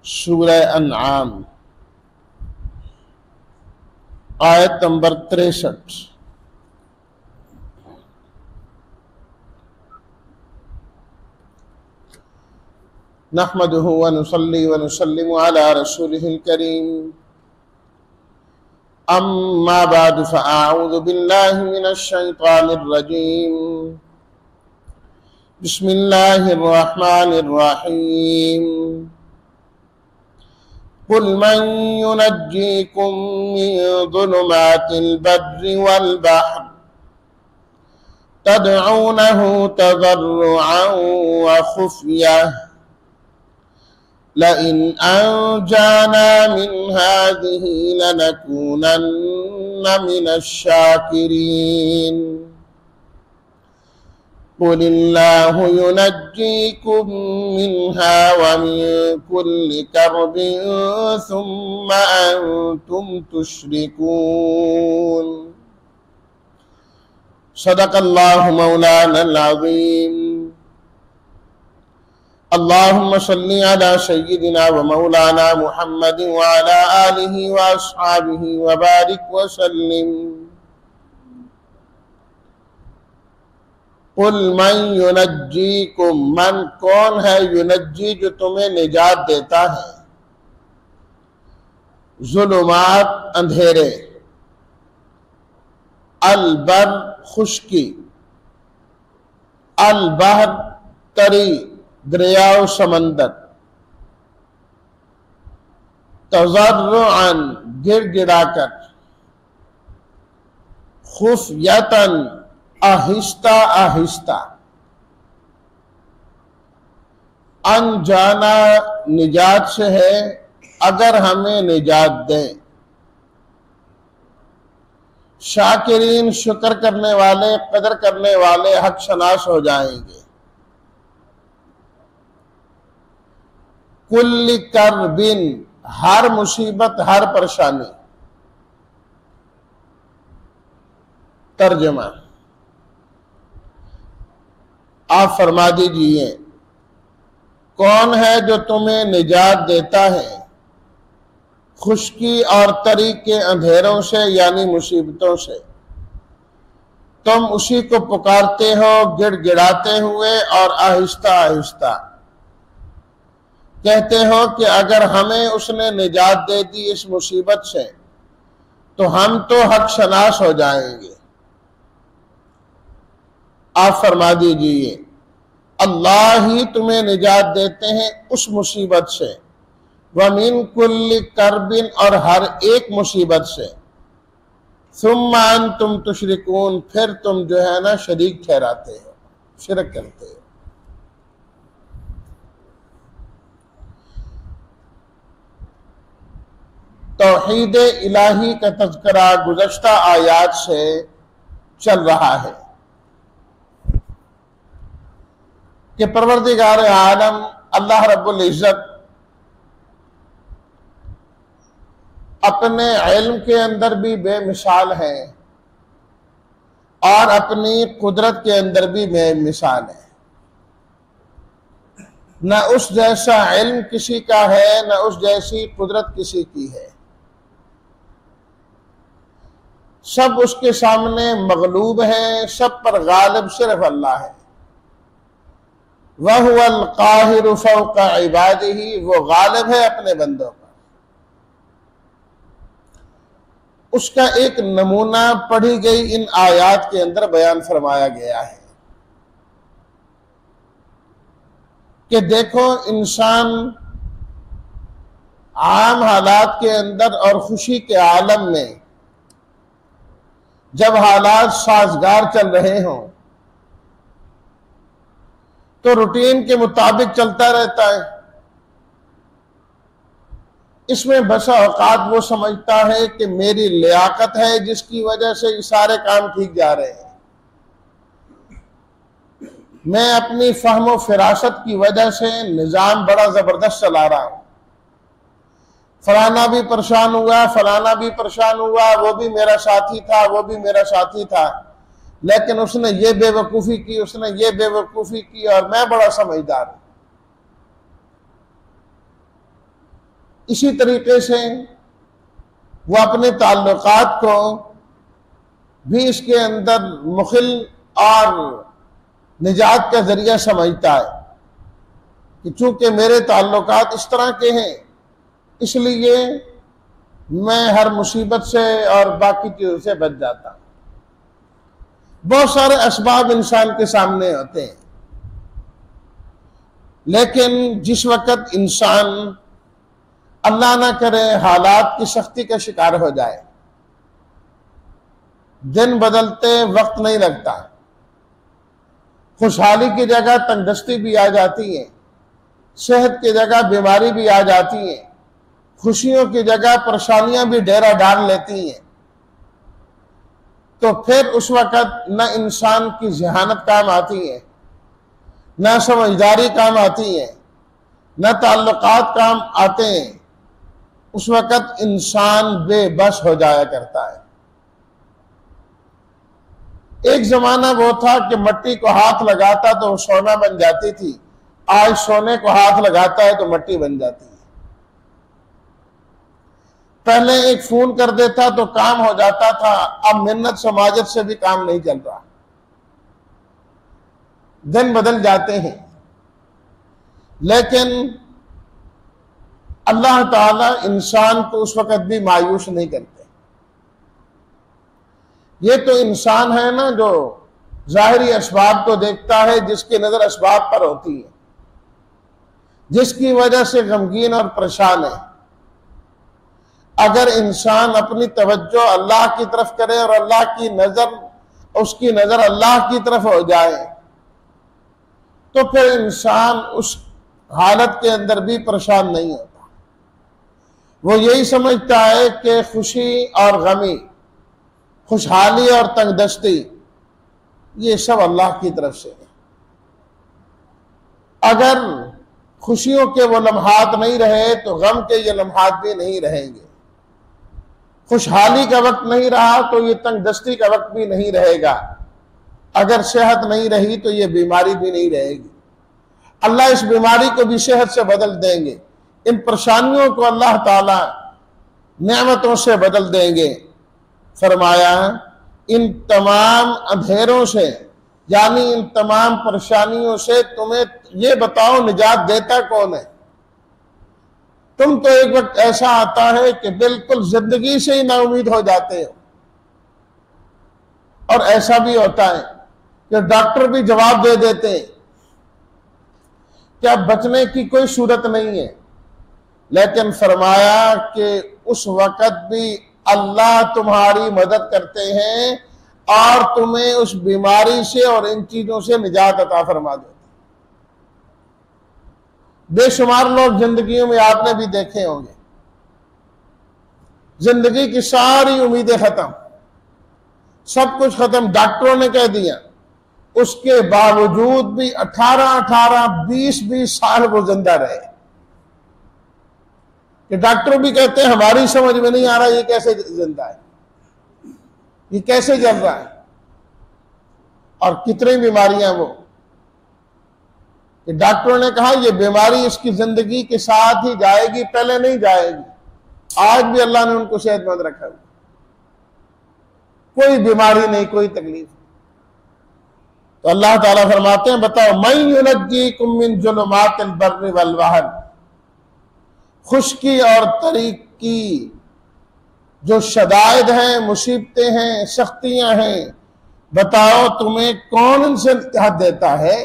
सूरह अन्आम आयत नंबर 63। नहमदुहु व नुसल्ली व नुसल्लिमु अला रसूलिहिल करीम। अम्मा बाद फ़अऊज़ु बिल्लाहि मिनश शैतानिर रजीम। बिस्मिल्लाहिर रहमानिर रहीम। कुल मन युनज्जीकुम मिन ज़ुलुमातिल बर्रि वल बहर तदऊनहु तज़र्रुअन व खुफ़िय्यह लइन अंजाना मिन हाज़िही लनकूनन्न मिनश शाकिरीन। कुलिल्लाहु युनज्जीकुम मिन्हा व मिन कुल्लि कर्बिन सुम्मा अंतुम तुश्रिकून। सदक़ल्लाहु मौलानल अज़ीम। अल्लाहुम्मा सल्लि अला सय्यिदिना व मौलाना मुहम्मदिन व अला आलिहि व अस्हाबिहि व बारिक व सल्लिम। कुल मन युनज्जीकुम, मन कौन है, युनज्जी जो तुम्हें निजात देता है, ज़ुलुमात अंधेरे, अल-बर खुश्की, अल-बहर तरी दरियाओ समंदर, तज़र्रुअन गिड़गिड़ाकर, खुफ़ियतन आहिस्ता आहिस्ता, अनजाना निजात से है अगर हमें निजात दें। शाकिरीन शुक्र करने वाले, कदर करने वाले हक शनास हो जाएंगे। कुल्ली कर्बिन, हर मुसीबत, हर परेशानी। तर्जुमा, आप फरमा दीजिए कौन है जो तुम्हें निजात देता है खुश्की और तरी के अंधेरों से, यानी मुसीबतों से। तुम उसी को पुकारते हो गिड़गिड़ाते हुए और आहिस्ता आहिस्ता। कहते हो कि अगर हमें उसने निजात दे दी इस मुसीबत से तो हम तो हक शनास हो जाएंगे। आप फरमा दीजिए अल्लाह ही तुम्हें निजात देते हैं उस मुसीबत से, व मिन कुल्ली करबिन, और हर एक मुसीबत से। सुम्मा अंतुम तुश्रिकून, फिर तुम जो है ना शरीक ठहराते हो, शिरक करते हो। तौहीद इलाही का तज़किरा गुज़श्ता आयात से चल रहा है कि परवरदिगार आलम अल्लाह रब्बुल इज़्ज़त अपने इल्म के अंदर भी बेमिसाल है और अपनी कुदरत के अंदर भी बेमिसाल है। न उस जैसा इल्म किसी का है, न उस जैसी कुदरत किसी की है। सब उसके सामने मगलूब है, सब पर गालिब सिर्फ अल्लाह है। वहुवल काहिरु फौका इबादिही, वो गालिब है अपने बंदों पर। उसका एक नमूना पढ़ी गई इन आयात के अंदर बयान फरमाया गया है कि देखो इंसान आम हालात के अंदर और खुशी के आलम में जब हालात साजगार चल रहे हों तो रूटीन के मुताबिक चलता रहता है। इसमें बसा औकात वो समझता है कि मेरी लियाकत है जिसकी वजह से ये सारे काम ठीक जा रहे हैं, मैं अपनी फहमो फिरासत की वजह से निज़ाम बड़ा जबरदस्त चला रहा हूं। फलाना भी परेशान हुआ, फलाना भी परेशान हुआ, वो भी मेरा साथी था, वो भी मेरा साथी था, लेकिन उसने ये बेवकूफ़ी की, उसने ये बेवकूफ़ी की, और मैं बड़ा समझदार हूं। इसी तरीके से वो अपने ताल्लुकात को भी इसके अंदर मुखिल और निजात का जरिया समझता है कि चूंकि मेरे ताल्लुकात इस तरह के हैं, इसलिए मैं हर मुसीबत से और बाकी चीजों से बच जाता हूं। बहुत सारे असबाब इंसान के सामने होते हैं, लेकिन जिस वक्त इंसान अल्लाह ना करे हालात की सख्ती का शिकार हो जाए, दिन बदलते वक्त नहीं लगता, खुशहाली की जगह तंगदस्ती भी आ जाती है, सेहत की जगह बीमारी भी आ जाती है, खुशियों की जगह परेशानियां भी डेरा डाल लेती हैं, तो फिर उस वक्त न इंसान की जहानत काम आती है, न समझदारी काम आती है, न ताल्लुकात काम आते हैं। उस वक्त इंसान बेबस हो जाया करता है। एक जमाना वो था कि मट्टी को हाथ लगाता तो वो सोना बन जाती थी, आज सोने को हाथ लगाता है तो मट्टी बन जाती है। पहले एक फोन कर देता तो काम हो जाता था, अब मिन्नत समाजत से भी काम नहीं चल रहा। दिन बदल जाते हैं, लेकिन अल्लाह ताला इंसान को उस वक्त भी मायूस नहीं करते। ये तो इंसान है ना जो जाहिरी असबाब को देखता है, जिसकी नजर असबाब पर होती है, जिसकी वजह से गमगीन और परेशान है। अगर इंसान अपनी तवज्जो अल्लाह की तरफ करे और अल्लाह की नजर, उसकी नजर अल्लाह की तरफ हो जाए, तो फिर इंसान उस हालत के अंदर भी परेशान नहीं होता। वो यही समझता है कि खुशी और गमी, खुशहाली और तंगदस्ती, ये सब अल्लाह की तरफ से है। अगर खुशियों के वो लम्हात नहीं रहे तो गम के ये लम्हात भी नहीं रहेंगे। खुशहाली का वक्त नहीं रहा तो ये तंगदस्ती का वक्त भी नहीं रहेगा। अगर सेहत नहीं रही तो ये बीमारी भी नहीं रहेगी। अल्लाह इस बीमारी को भी सेहत से बदल देंगे, इन परेशानियों को अल्लाह ताला नेमतों से बदल देंगे। फरमाया इन तमाम अंधेरों से, यानी इन तमाम परेशानियों से तुम्हें ये बताओ निजात देता कौन है। तुम तो एक वक्त ऐसा आता है कि बिल्कुल जिंदगी से ही नाउमीद हो जाते हो, और ऐसा भी होता है कि डॉक्टर भी जवाब दे देते हैं कि अब बचने की कोई सूरत नहीं है, लेकिन फरमाया कि उस वक्त भी अल्लाह तुम्हारी मदद करते हैं और तुम्हें उस बीमारी से और इन चीजों से निजात अता फरमा देते। बेशुमार लोग जिंदगियों में आपने भी देखे होंगे, जिंदगी की सारी उम्मीदें खत्म, सब कुछ खत्म, डॉक्टरों ने कह दिया, उसके बावजूद भी 18-18, 20-20 साल वो जिंदा रहे। कि डॉक्टर भी कहते हैं हमारी समझ में नहीं आ रहा ये कैसे जिंदा है, ये कैसे चल रहा है, और कितनी बीमारियां वो, कि डॉक्टरों ने कहा ये बीमारी इसकी जिंदगी के साथ ही जाएगी, पहले नहीं जाएगी। आज भी अल्लाह ने उनको सेहतमंद रखा, कोई बीमारी नहीं, कोई तकलीफ। तो अल्लाह ताला फरमाते हैं बताओ मन युनज्जीकुम मिन जुलुमातिल बर्रि वल बहर, खुश्की और तरी की जो शदायद हैं, मुसीबतें हैं, सख्तियां हैं, बताओ तुम्हें कौन इनसे निजात देता है।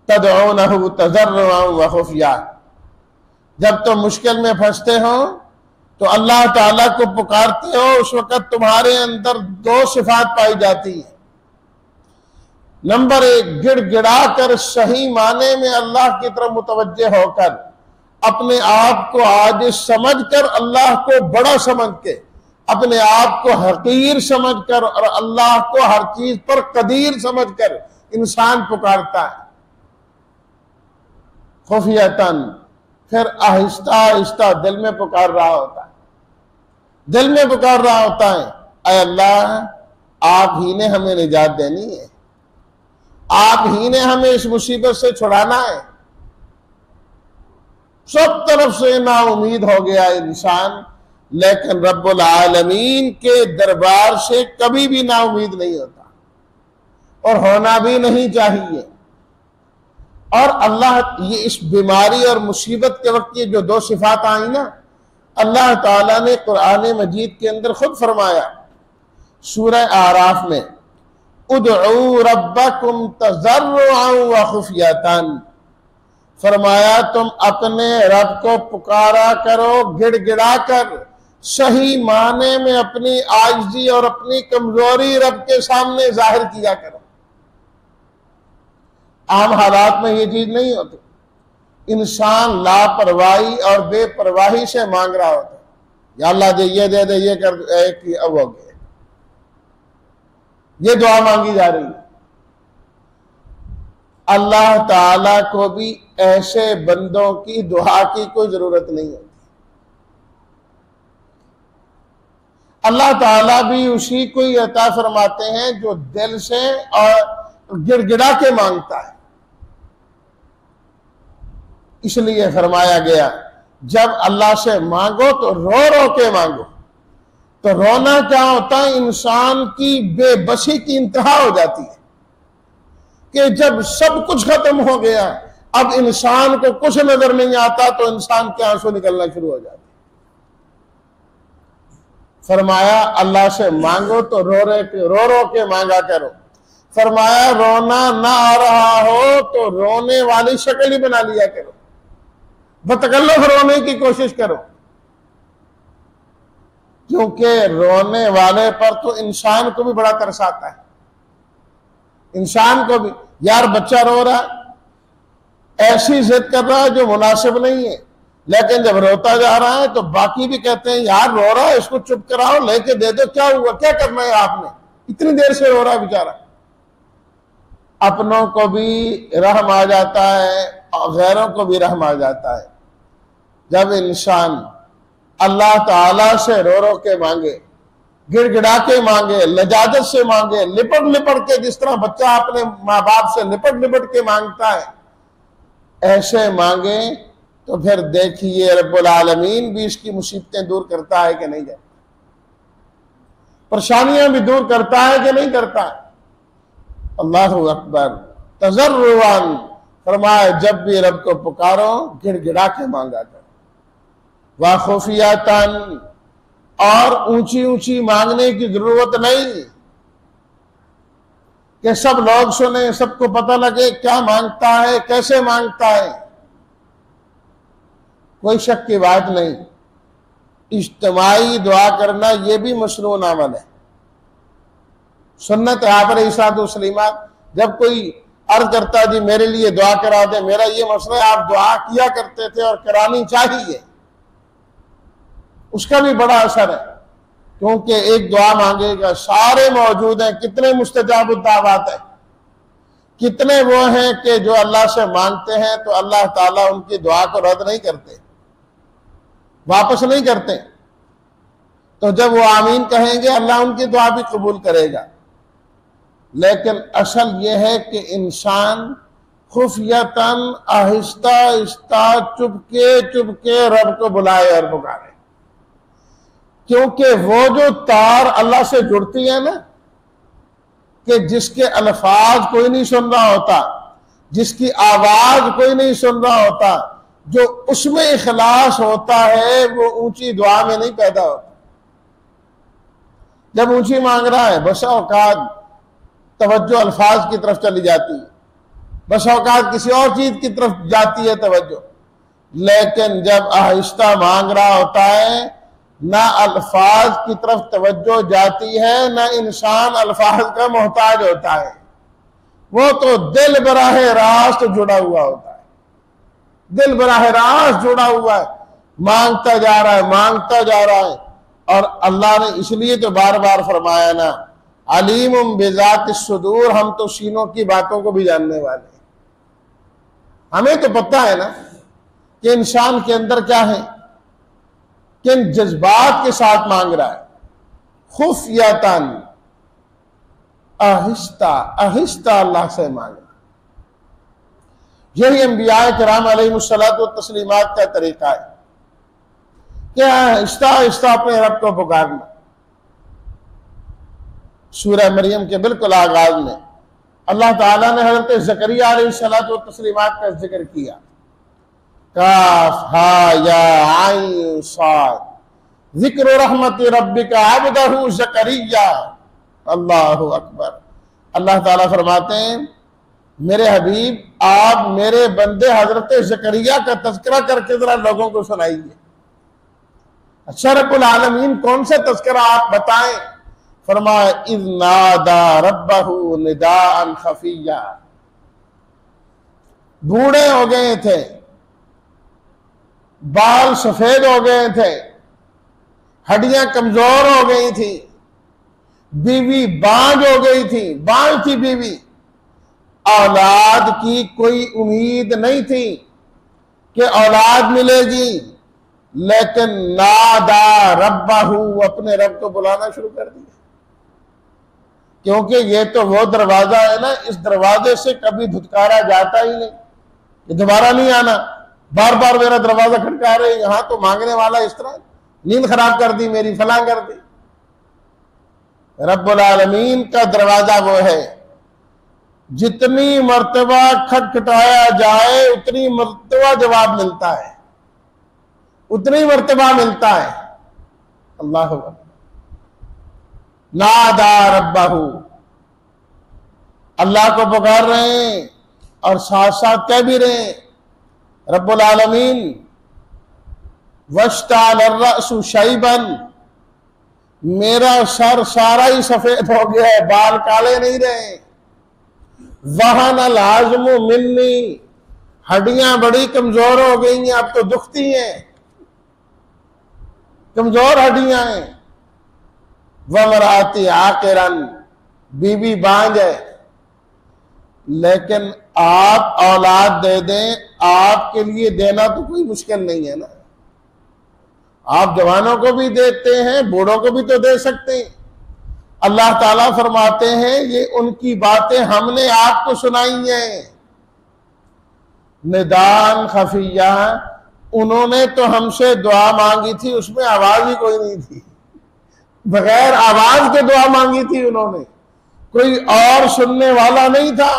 तदऊनहु तज़र्रुअन व खुफिया, जब तुम मुश्किल में फंसते हो तो अल्लाह ताला को पुकारते हो, उस वक्त तुम्हारे अंदर दो सिफात पाई जाती है। नंबर एक, गिड़गिड़ा कर सही माने में अल्लाह की तरफ मुतवज्जे होकर, अपने आप को आजिज़ समझकर, अल्लाह को बड़ा समझ के, अपने आप को हकीर समझकर और अल्लाह को हर चीज पर कदीर समझकर इंसान पुकारता है। खुफियतन, फिर आहिस्ता आहिस्ता दिल में पुकार रहा होता है, दिल में पुकार रहा होता है, ऐ अल्लाह आप ही ने हमें निजात देनी है, आप ही ने हमें इस मुसीबत से छुड़ाना है। सब तरफ से ना उम्मीद हो गया इंसान, लेकिन रब्बुल आलमीन के दरबार से कभी भी ना उम्मीद नहीं होता और होना भी नहीं चाहिए। और अल्लाह, ये इस बीमारी और मुसीबत के वक्त ये जो दो सिफात आई ना, अल्लाह ताला ने कुरान मजीद के अंदर खुद फरमाया सूरह आराफ में, उदऊ रब्बकुम तज़र्रुअन व खुफियतन, फरमाया तुम अपने रब को पुकारा करो गिड़गिड़ा कर, सही माने में अपनी आजिज़ी और अपनी कमजोरी रब के सामने जाहिर किया करो। आम हालात में ये चीज नहीं होती। इंसान लापरवाही और बेपरवाही से मांग रहा होता है, या अल्लाह दे ये दे दे, ये कर कि अब हो गया, ये दुआ मांगी जा रही है। अल्लाह ताला को भी ऐसे बंदों की दुआ की कोई जरूरत नहीं होती। अल्लाह ताला भी उसी को ही अता फरमाते हैं जो दिल से और गिड़गिड़ा के मांगता है। इसलिए फरमाया गया जब अल्लाह से मांगो तो रो रो के मांगो। तो रोना क्या होता है, इंसान की बेबसी की इंतहा हो जाती है कि जब सब कुछ खत्म हो गया, अब इंसान को कुछ नजर नहीं आता, तो इंसान के आंसू निकलना शुरू हो जाते। फरमाया अल्लाह से मांगो तो रो रो के मांगा करो। फरमाया रोना ना आ रहा हो तो रोने वाली शक्ल ही बना लिया करो, बतकल्लुफ रोने की कोशिश करो, क्योंकि रोने वाले पर तो इंसान को भी बड़ा तरस आता है। इंसान को भी, यार बच्चा रो रहा है, ऐसी जिद कर रहा है जो मुनासिब नहीं है, लेकिन जब रोता जा रहा है तो बाकी भी कहते हैं यार रो रहा है, इसको चुप कराओ, लेके दे दो, क्या हुआ, क्या करना है आपने, इतनी देर से रो रहा है बेचारा। अपनों को भी रहम आ जाता है और गैरों को भी रहम आ जाता है जब इंसान अल्लाह ताला से रो रो के मांगे, गिड़गिड़ा के मांगे, लजाजत से मांगे, लिपट लिपट के, जिस तरह बच्चा अपने माँ बाप से लिपट लिपट के मांगता है, ऐसे मांगे तो फिर देखिए रब्बुल आलमीन भी इसकी मुसीबतें दूर करता है कि नहीं करता, परेशानियां भी दूर करता है कि नहीं करता। अल्लाहु अकबर। तज़र्रुअन, फरमाया जब भी रब को पुकारो गिड़गिड़ा के मांगा करो। वा खुफियतन, और ऊंची ऊंची मांगने की जरूरत नहीं कि सब लोग सुने, सबको पता लगे क्या मांगता है, कैसे मांगता है। कोई शक की बात नहीं, इज्तिमाई दुआ करना यह भी मशरून अमल है, सुन्नत है। आप अलैहिस्सलाम जब कोई अर्ज करता है जी मेरे लिए दुआ करा दे, मेरा ये मसला है, आप दुआ किया करते थे और करानी चाहिए, उसका भी बड़ा असर है। क्योंकि एक दुआ मांगेगा, सारे मौजूद हैं, कितने मुस्तजाब दावत है, कितने वो हैं कि जो अल्लाह से मांगते हैं तो अल्लाह ताला उनकी दुआ को रद्द नहीं करते, वापस नहीं करते। तो जब वो आमीन कहेंगे अल्लाह उनकी दुआ भी कबूल करेगा। लेकिन असल यह है कि इंसान खुफियतन, आहिस्ता आहिस्ता, चुपके चुपके रब को बुलाए और पुकारे, क्योंकि वो जो तार अल्लाह से जुड़ती है ना, कि जिसके अल्फाज कोई नहीं सुन रहा होता, जिसकी आवाज कोई नहीं सुन रहा होता, जो उसमें इखलास होता है वो ऊंची दुआ में नहीं पैदा होता। जब ऊंची मांग रहा है बस औकात तवज्जो अल्फाज की तरफ चली जाती है, बस औकात किसी और चीज की तरफ जाती है तवज्जो। लेकिन जब आहिस्ता मांग रहा होता है, ना अल्फाज की तरफ तवज्जो जाती है, ना इंसान अल्फाज का मोहताज होता है, वो तो दिल बराह रास्त जुड़ा हुआ होता है, दिल बराह रास्त जुड़ा हुआ है, मांगता जा रहा है, मांगता जा रहा है। और अल्लाह ने इसलिए तो बार बार फरमाया ना, अलीमुम बिज़ाति सुदूर, हम तो सीनों की बातों को भी जानने वाले हैं। हमें तो पता है ना कि इंसान के अंदर क्या है, किन जज्बात के साथ मांग रहा है। खुफियतन, आहिस्ता आहिस्ता अल्लाह से मांगना। यही अंबिया किराम अलैहिमुस्सलातु व तस्लीमात का तरीका है, क्या आहिस्ता आहिस्ता अपने रब को पुकारना। सूरह मरियम के बिल्कुल आगाज में अल्लाह ताला ने हज़रत ज़करिया अलैहिस्सलातु व तस्लीमात का जिक्र किया। काफ हा या आइन साद ज़िक्र रहमति रब्बिका अब्दहु ज़करिया। अल्लाहु अकबर। अल्लाह ताला फरमाते हैं, मेरे हबीब आप मेरे बंदे हजरत ज़करिया का तज़किरा करके जरा लोगों को सुनाइए। अच्छा रब्बुल आलमीन कौन सा तज़किरा आप बताएं? फरमाया इज़ नादा रब्बहु निदाअन खफिया। बूढ़े हो गए थे, बाल सफेद हो गए थे, हड्डियां कमजोर हो गई थी, बीवी बांझ हो गई थी, बांझ थी बीवी, औलाद की कोई उम्मीद नहीं थी कि औलाद मिलेगी, लेकिन नादा रब्बहु अपने रब को बुलाना शुरू कर दिया। क्योंकि ये तो वो दरवाजा है ना, इस दरवाजे से कभी धुतकारा जाता ही नहीं, ये दोबारा नहीं आना। बार बार मेरा दरवाजा खटका रहे, यहां तो मांगने वाला इस तरह, नींद खराब कर दी मेरी, फलां कर दी। रब्बुल आलमीन का दरवाजा वो है, जितनी मर्तबा खटखटाया जाए उतनी मर्तबा जवाब मिलता है, उतनी मर्तबा मिलता है। अल्लाह अकबर। नादा रब्बहु, अल्लाह को पुकार रहे हैं और साथ साथ कह भी रहे हैं रब्बुल आलमीन वश्ताल अर्रअसु शैबन, मेरा सर सारा ही सफेद हो गया है, बाल काले नहीं रहे। वहन अल आज़मु मिन्नी, हड्डियां बड़ी कमजोर हो गई हैं, अब तो दुखती हैं, कमजोर हड्डियां हैं। वमराती आकिरन, बीवी बांझ है, लेकिन आप औलाद दे दें, आपके लिए देना तो कोई मुश्किल नहीं है ना। आप जवानों को भी देते हैं, बूढ़ों को भी तो दे सकते हैं। अल्लाह ताला फरमाते हैं ये उनकी बातें हमने आपको सुनाई हैं। निदान खफिया, उन्होंने तो हमसे दुआ मांगी थी, उसमें आवाज ही कोई नहीं थी, बगैर आवाज के दुआ मांगी थी उन्होंने, कोई और सुनने वाला नहीं था।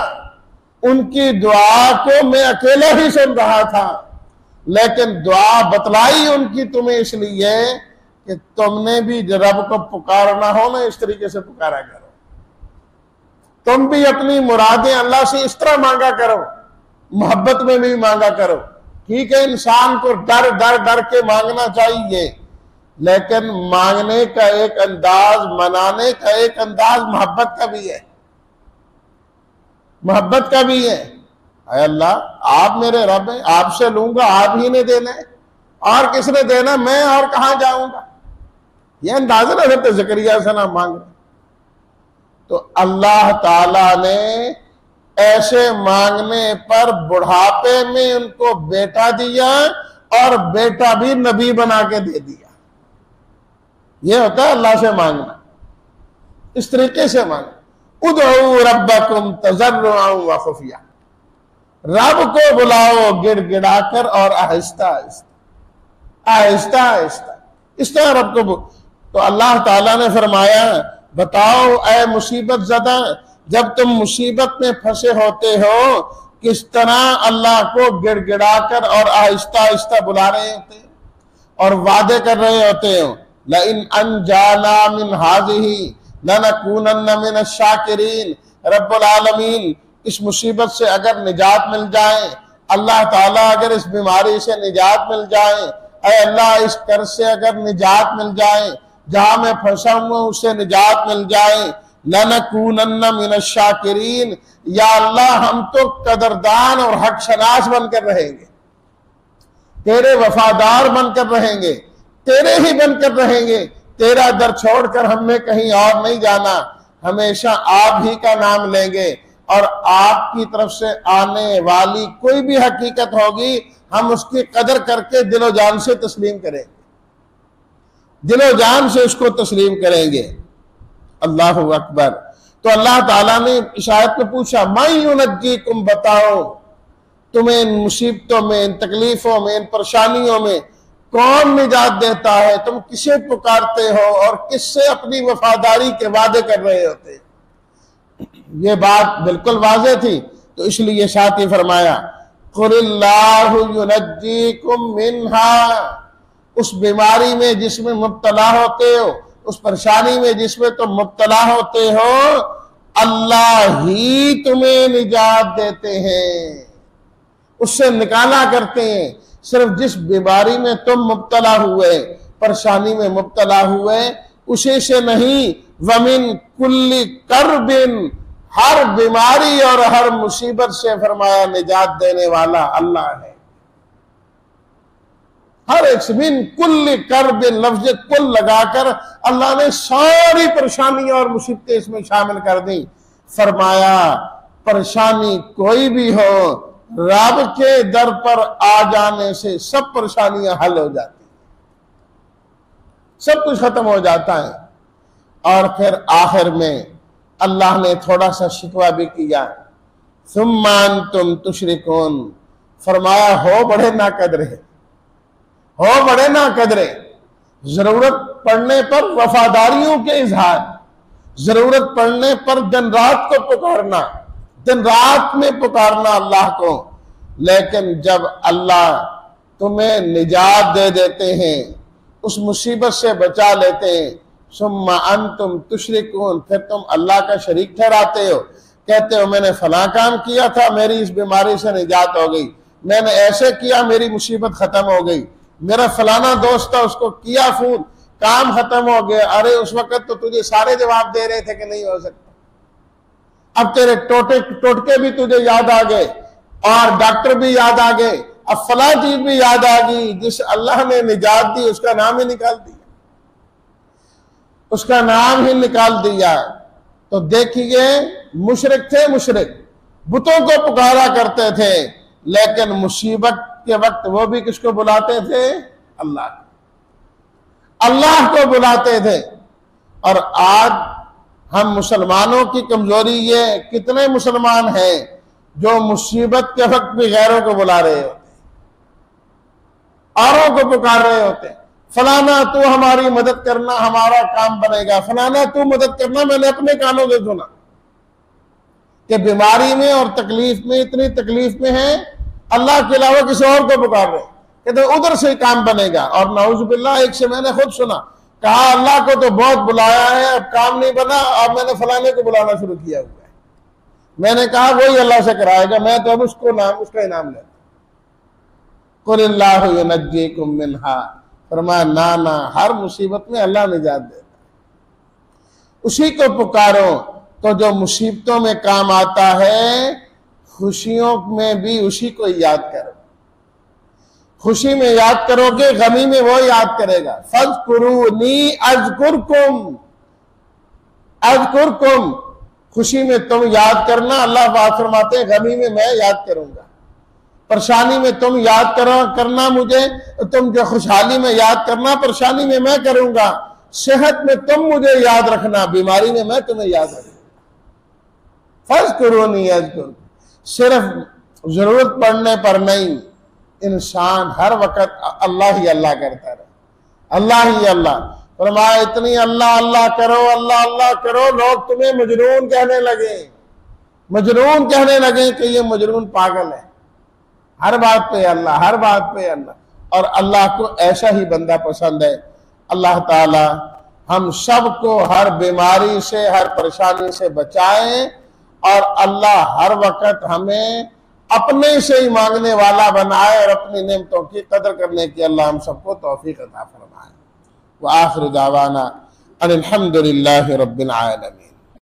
उनकी दुआ को मैं अकेला ही सुन रहा था, लेकिन दुआ बतलाई उनकी तुम्हें इसलिए कि तुमने भी रब को पुकारना हो ना, इस तरीके से पुकारा करो। तुम भी अपनी मुरादें अल्लाह से इस तरह मांगा करो, मोहब्बत में भी मांगा करो। ठीक है, इंसान को डर डर डर के मांगना चाहिए, लेकिन मांगने का एक अंदाज, मनाने का एक अंदाज मोहब्बत का भी है, मोहब्बत का भी है। अल्लाह आप मेरे रब हैं, आपसे लूंगा, आप ही ने देना है, और किसने देना, मैं और कहां जाऊंगा। यह अंदाजा ना हज़रत ज़करिया से ना मांग रहे। तो अल्लाह ताला ने ऐसे मांगने पर बुढ़ापे में उनको बेटा दिया, और बेटा भी नबी बना के दे दिया। यह होता है अल्लाह से मांगना, इस तरीके से मांगना। उदऊ रब्बकुम तज़र्रुअन व खुफिया, रब को बुलाओ गिड़गिड़ाकर और आहिस्ता आहिस्ता, आहिस्ता आहिस्ता, इस तरह रब को। तो अल्लाह ताला ने फरमाया बताओ ऐ मुसीबत ज़दा, जब तुम मुसीबत में फंसे होते हो, किस तरह अल्लाह को गिड़गिड़ाकर और आहिस्ता आहिस्ता बुला रहे होते हो और वादे कर रहे होते हो। लइन अनजाना मिन हाज़िही लनकूनन्न मिन शाकिरीन। रब्बुल आलमीन इस मुसीबत से अगर निजात मिल जाए, अल्लाह ताला अगर इस बीमारी से निजात मिल जाए, ऐ अल्लाह इस कर्ज से अगर निजात मिल जाए, जहां मैं फंसा हुआ उससे निजात मिल जाए, लनकूनन्न मिनश शाकिरीन, या अल्लाह हम तो कदरदान और हक शनास बनकर रहेंगे, तेरे वफादार बनकर रहेंगे, तेरे ही बनकर रहेंगे, तेरा दर छोड़कर हमने कहीं और नहीं जाना, हमेशा आप ही का नाम लेंगे, और आपकी तरफ से आने वाली कोई भी हकीकत होगी हम उसकी कदर करके दिलो जान से तस्लीम करेंगे, दिलो जान से उसको तस्लीम करेंगे। अल्लाह अकबर। तो अल्लाह ताला ने इस आयत में पूछा, मैं यूनज्जीकुम, बताओ तुम्हें इन मुसीबतों में, इन तकलीफों में, इन परेशानियों में कौन निजात देता है? तुम किसे पुकारते हो और किससे अपनी वफादारी के वादे कर रहे होते? ये बात बिल्कुल वाज़ेह थी, तो इसलिए साथ ही फरमाया कुलिल्लाहु युनज्जीकुम मिन्हा, उस बीमारी में जिसमें मुब्तला होते हो, उस परेशानी में जिसमें तुम मुब्तला होते हो, अल्लाह ही तुम्हें निजात देते हैं, उससे निकाला करते हैं। सिर्फ जिस बीमारी में तुम मुब्तला हुए, परेशानी में मुब्तला हुए, उसी से नहीं, वमिन कुल्ली करबिन, हर बीमारी और हर मुसीबत से फरमाया निजात देने वाला अल्लाह है। हर एक मिन कुल्ली करबिन, लफ्ज कुल लगाकर अल्लाह ने सारी परेशानियां और मुसीबतें इसमें शामिल कर दी। फरमाया परेशानी कोई भी हो, रब के दर पर आ जाने से सब परेशानियां हल हो जाती, सब कुछ खत्म हो जाता है। और फिर आखिर में अल्लाह ने थोड़ा सा शिकवा भी किया, सुम्मा अंतुम तुशरिकून, फरमाया हो बड़े ना कदरे, हो बड़े ना कदरे। जरूरत पड़ने पर वफादारियों के इजहार, जरूरत पड़ने पर दिन रात को पुकारना, दिन रात में पुकारना अल्लाह को, लेकिन जब अल्लाह तुम्हें निजात दे देते हैं, उस मुसीबत से बचा लेते हैं, सुम्मा अंतुम तुशरिकून, फिर तुम अल्लाह का शरीक ठहराते हो, कहते हो मैंने फला काम किया था, मेरी इस बीमारी से निजात हो गई, मैंने ऐसे किया, मेरी मुसीबत खत्म हो गई, मेरा फलाना दोस्त था, उसको किया फोन, काम खत्म हो गया। अरे उस वक्त तो तुझे सारे जवाब दे रहे थे कि नहीं हो सकता, अब तेरे टोटके भी तुझे याद आ गए और डॉक्टर भी याद आ गए, अब फला चीज भी याद आ गई। जिस अल्लाह ने निजात दी उसका नाम ही निकाल दिया, उसका नाम ही निकाल दिया। तो देखिए मुशरिक थे, मुशरिक बुतों को पुकारा करते थे, लेकिन मुसीबत के वक्त वो भी किसको बुलाते थे? अल्लाह, अल्लाह को बुलाते थे। और आज हम मुसलमानों की कमजोरी ये, कितने मुसलमान हैं जो मुसीबत के वक्त भी गैरों को बुला रहे होते, औरों को पुकार रहे होते, फलाना तू हमारी मदद करना, हमारा काम बनेगा, फलाना तू मदद करना। मैंने अपने कानों से सुना कि बीमारी में और तकलीफ में, इतनी तकलीफ में है, अल्लाह के अलावा किसी और को पुकार रहे, कहते उधर से काम बनेगा। और नाउजुबिल्लाह, एक से मैंने खुद सुना, कहा अल्लाह को तो बहुत बुलाया है, अब काम नहीं बना, अब मैंने फलाने को बुलाना शुरू किया हुआ है। मैंने कहा वही अल्लाह से कराएगा, मैं तो अब उसका इनाम लेता। कुलिल्लाहु युनज्जीकुम मिन्हा, फरमाया ना ना, हर मुसीबत में अल्लाह निजात देता है, उसी को पुकारो। तो जो मुसीबतों में काम आता है, खुशियों में भी उसी को याद करो। खुशी में याद करोगे, गमी में वो याद करेगा। फज़कुरूनी अज़कुरकुम, अज़कुरकुम, खुशी में तुम याद करना, अल्लाह बात फरमाते हैं, गमी में मैं याद करूंगा। परेशानी में तुम याद करना मुझे, तुम जो खुशहाली में याद करना, परेशानी में मैं करूंगा। सेहत में तुम मुझे याद रखना, बीमारी में मैं तुम्हें याद रखूंगा। फज़कुरूनी अज़कुरकुम, सिर्फ जरूरत पड़ने पर नहीं, इंसान हर वक्त अल्लाह ही अल्लाह करता रहे, अल्लाह ही अल्लाह। फरमाया इतनी अल्लाह अल्लाह करो, अल्लाह अल्लाह करो, लोग तुम्हें मजनून कहने लगे, मजनून कहने लगे कि ये मजनून पागल है, हर बात पे अल्लाह, हर बात पे अल्लाह। और अल्लाह को ऐसा ही बंदा पसंद है। अल्लाह ताला हम सबको हर बीमारी से, हर परेशानी से बचाए, और अल्लाह हर वक्त हमें अपने से ही मांगने वाला बनाए, और अपनी नेमतों की कदर करने की अल्लाह हम सबको तौफीक अता फरमाए। व आखिर दावाना अनिल हम्दुलिल्लाहि रब्बिल आलमीन।